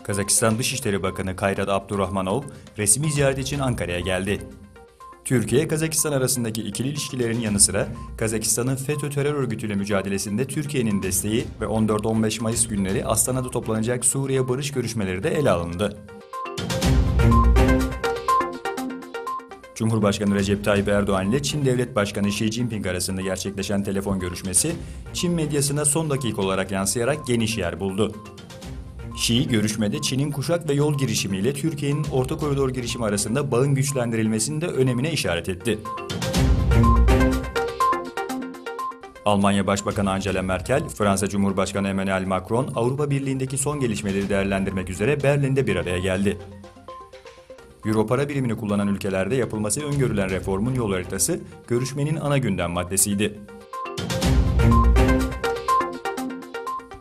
Kazakistan Dışişleri Bakanı Kayrat Abdurrahmanov resmi ziyaret için Ankara'ya geldi. Türkiye-Kazakistan arasındaki ikili ilişkilerin yanı sıra Kazakistan'ın FETÖ terör örgütüyle mücadelesinde Türkiye'nin desteği ve 14-15 Mayıs günleri Astana'da toplanacak Suriye barış görüşmeleri de ele alındı. Cumhurbaşkanı Recep Tayyip Erdoğan ile Çin Devlet Başkanı Xi Jinping arasında gerçekleşen telefon görüşmesi, Çin medyasına son dakika olarak yansıyarak geniş yer buldu. Xi, görüşmede Çin'in kuşak ve yol girişimiyle Türkiye'nin Orta Koridor girişimi arasında bağın güçlendirilmesinin de önemine işaret etti. Almanya Başbakanı Angela Merkel, Fransa Cumhurbaşkanı Emmanuel Macron, Avrupa Birliği'ndeki son gelişmeleri değerlendirmek üzere Berlin'de bir araya geldi. Euro para birimini kullanan ülkelerde yapılması öngörülen reformun yol haritası, görüşmenin ana gündem maddesiydi.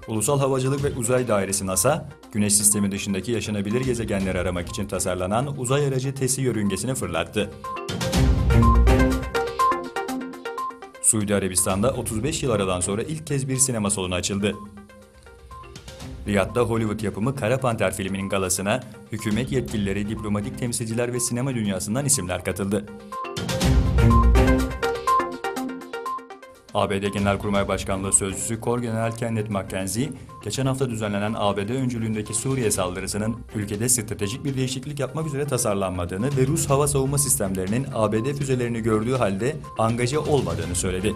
Ulusal Havacılık ve Uzay Dairesi NASA, Güneş sistemi dışındaki yaşanabilir gezegenleri aramak için tasarlanan uzay aracı TESI yörüngesini fırlattı. Suudi Arabistan'da 35 yıl aradan sonra ilk kez bir sinema salonu açıldı. Riyad'da Hollywood yapımı Kara Panter filminin galasına hükümet yetkilileri, diplomatik temsilciler ve sinema dünyasından isimler katıldı. ABD Genelkurmay Başkanlığı Sözcüsü Korgeneral Kenneth McKenzie, geçen hafta düzenlenen ABD öncülüğündeki Suriye saldırısının ülkede stratejik bir değişiklik yapmak üzere tasarlanmadığını ve Rus hava savunma sistemlerinin ABD füzelerini gördüğü halde angaja olmadığını söyledi.